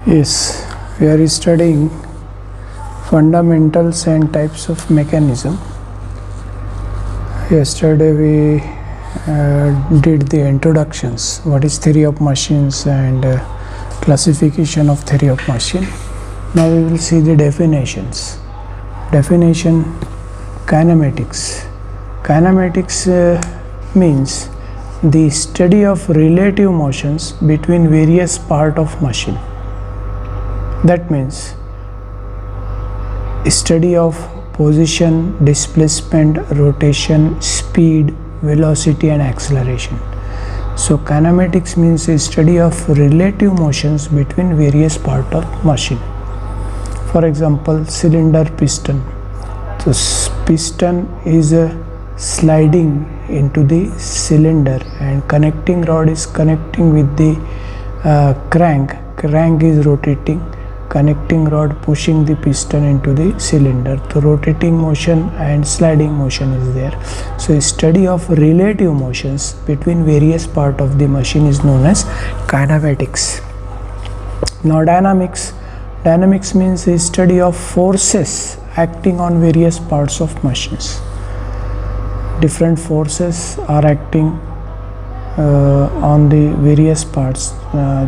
Yes, we are studying fundamentals and types of mechanism. Yesterday we did the introductions, what is theory of machines and classification of theory of machine. Now we will see the definitions. Definition: kinematics. Kinematics means the study of relative motions between various parts of machine. That means study of position, displacement, rotation, speed, velocity and acceleration. So kinematics means a study of relative motions between various parts of machine. For example, cylinder piston. So piston is sliding into the cylinder and connecting rod is connecting with the crank. Crank is rotating, connecting rod pushing the piston into the cylinder. So rotating motion and sliding motion is there. So study of relative motions between various parts of the machine is known as kinematics. Now dynamics. Dynamics means a study of forces acting on various parts of machines. Different forces are acting on the various parts.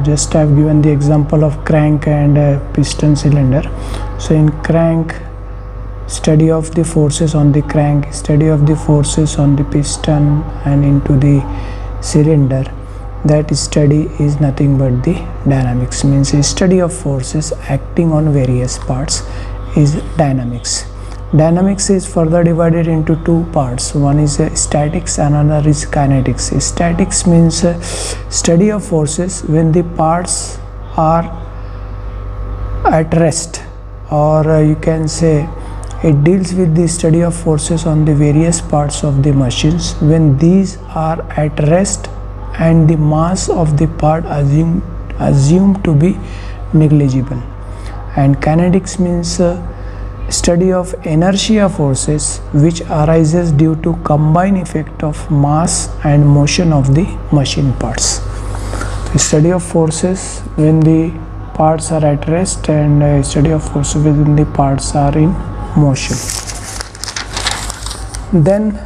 Just I have given the example of crank and piston cylinder. So in crank, study of the forces on the crank, study of the forces on the piston and into the cylinder. That study is nothing but the dynamics, means a study of forces acting on various parts is dynamics. Dynamics is further divided into two parts. One is statics, another is kinetics. Statics means study of forces when the parts are at rest, or you can say it deals with the study of forces on the various parts of the machines when these are at rest and the mass of the part assumed to be negligible. And kinetics means study of inertia forces which arises due to combined effect of mass and motion of the machine parts. The study of forces when the parts are at rest and study of forces when the parts are in motion. Then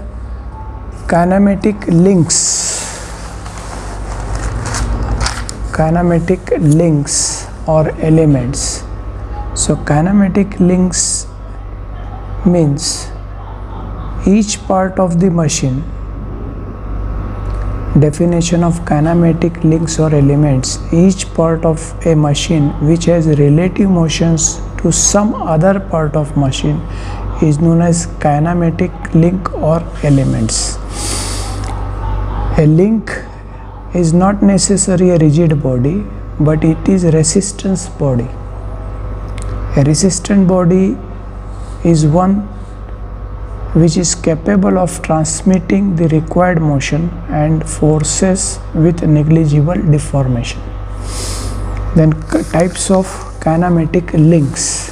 kinematic links. Kinematic links or elements. So kinematic links means each part of the machine. Definition of kinematic links or elements: each part of a machine which has relative motions to some other part of machine is known as kinematic link or elements. A link is not necessarily a rigid body, but it is a resistance body. A resistant body is one which is capable of transmitting the required motion and forces with negligible deformation. Then types of kinematic links.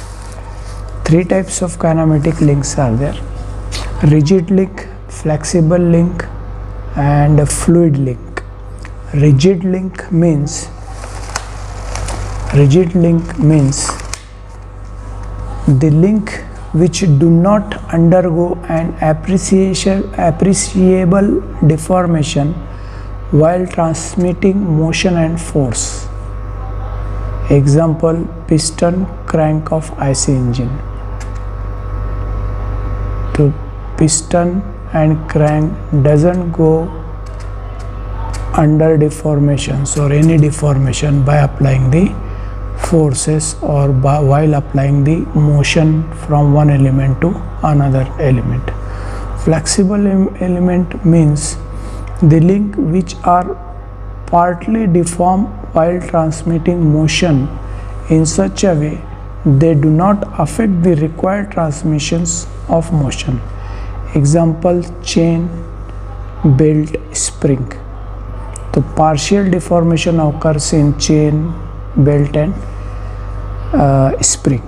Three types of kinematic links are there: rigid link, flexible link and fluid link. Rigid link means the link which do not undergo an appreciable deformation while transmitting motion and force. Example: piston crank of IC engine. The piston and crank doesn't go under deformations or any deformation by applying the forces or while applying the motion from one element to another element. Flexible element means the link which are partly deformed while transmitting motion in such a way they do not affect the required transmissions of motion. Example: chain, belt, spring. The partial deformation occurs in chain, belt and spring.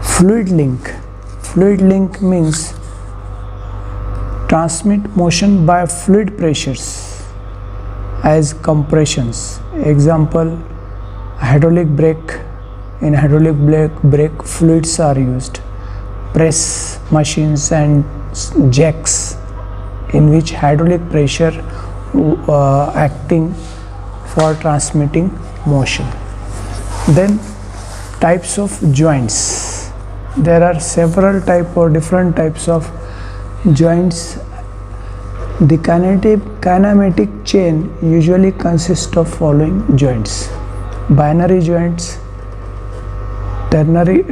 Fluid link. Fluid link means transmit motion by fluid pressures as compressions. Example: hydraulic brake. In hydraulic brake fluids are used, press machines and jacks in which hydraulic pressure acting for transmitting motion. Then types of joints. There are several different types of joints. The kinematic chain usually consists of following joints: binary joints, ternary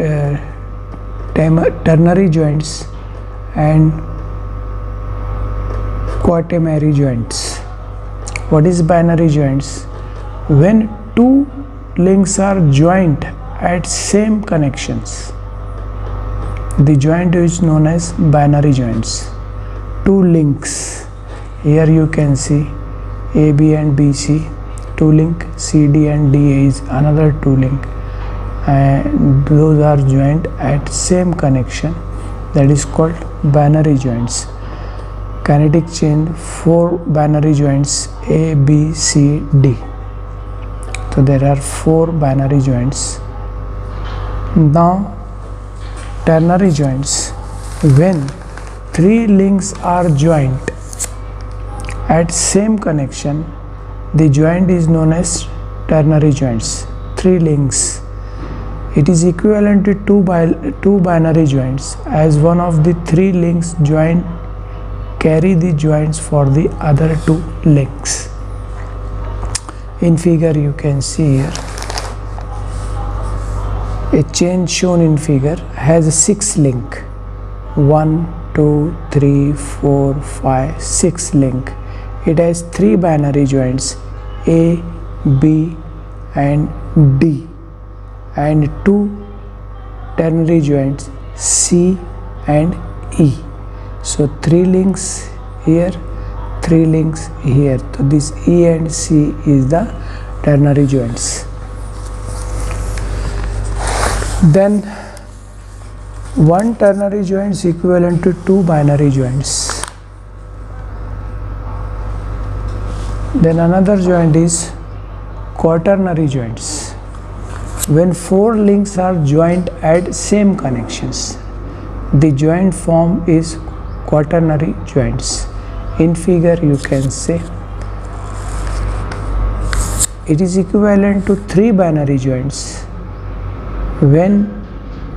joints, and quaternary joints. What is binary joints? When two links are joined at same connections, the joint is known as binary joints. Two links, here you can see AB and BC, two link, CD and DA is another two link, and those are joined at same connection, that is called binary joints. Kinetic chain, 4 binary joints, A, B, C, D. So there are 4 binary joints. Now ternary joints, when 3 links are joined at same connection, the joint is known as ternary joints. 3 links, it is equivalent to 2 binary joints, as one of the 3 links joined carry the joints for the other 2 links. In figure you can see here a chain shown in figure has a 6 link, 1, 2, 3, 4, 5, 6 link. It has 3 binary joints, A, B and D, and 2 ternary joints, C and E. So 3 links here, 3 links here. So this E and C is the ternary joints. Then one ternary joint is equivalent to 2 binary joints. Then another joint is quaternary joints. When 4 links are joined at same connections, the joint form is quaternary joints. In figure you can see it is equivalent to 3 binary joints. When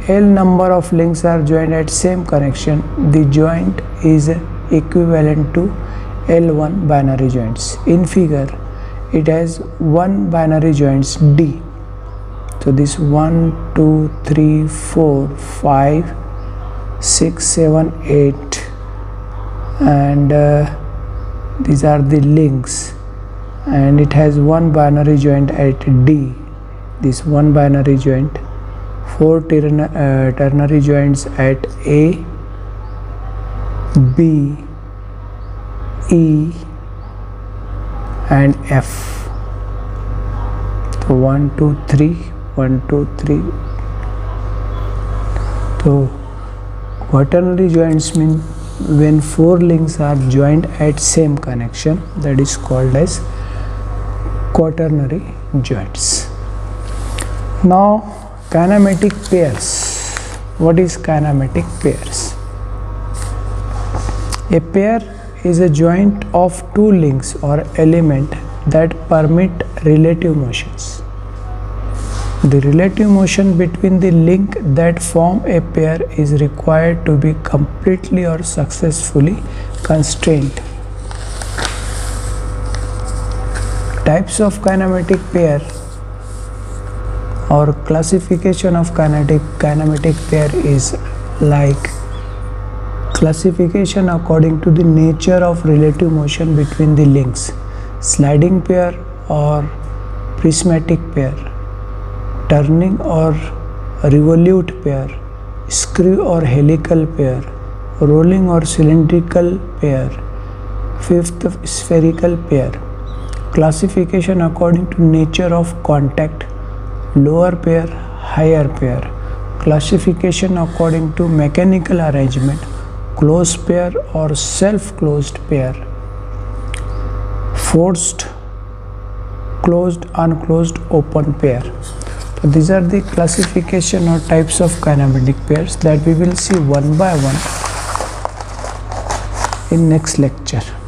L number of links are joined at same connection, the joint is equivalent to L1 binary joints. In figure it has 1 binary joints, D. So this 1, 2, 3, 4, 5, 6, 7, 8 and these are the links, and it has 1 binary joint at D. This 1 binary joint, 4 ternary joints at A, B, E and F. So 1, 2, 3, 1, 2, 3. So quaternary joints mean when 4 links are joined at same connection, that is called as quaternary joints. Now kinematic pairs. What is kinematic pairs? A pair is a joint of 2 links or element that permit relative motions. The relative motion between the link that form a pair is required to be completely or successfully constrained. Types of kinematic pair or classification of kinematic pair is like classification according to the nature of relative motion between the links: sliding pair or prismatic pair, turning or revolute pair, screw or helical pair, rolling or cylindrical pair, fifth spherical pair. Classification according to nature of contact: lower pair, higher pair. Classification according to mechanical arrangement: closed pair or self-closed pair, forced closed, unclosed, open pair. So these are the classification or types of kinematic pairs that we will see one by one in next lecture.